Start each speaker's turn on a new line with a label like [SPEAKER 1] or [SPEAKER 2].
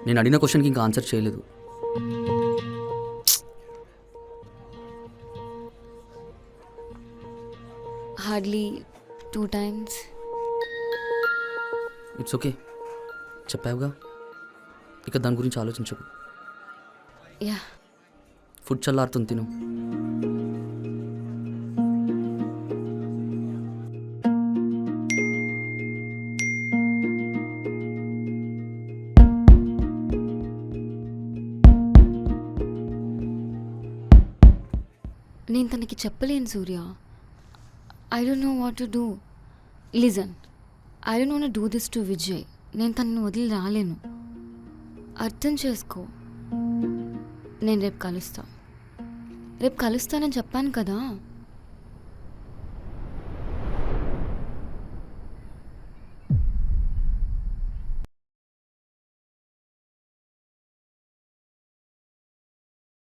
[SPEAKER 1] నేను అడిగిన క్వశ్చన్కి ఇంకా ఆన్సర్ చేయలేదు.
[SPEAKER 2] Hardly 2 times.
[SPEAKER 1] ఇట్స్ ఓకే, చెప్పావుగా, ఇక దాని గురించి ఆలోచించకు.
[SPEAKER 2] యా.
[SPEAKER 1] ఫుడ్ చల్లారుతుంది, తిను.
[SPEAKER 2] నేను తనకి చెప్పలేను Surya. I don't know what to do. Listen, I don't want do this to Vijay. నేను తనని వదిలి రాలేను. అర్థం చేసుకో. నేను రేపు కలుస్తానని చెప్పాను కదా.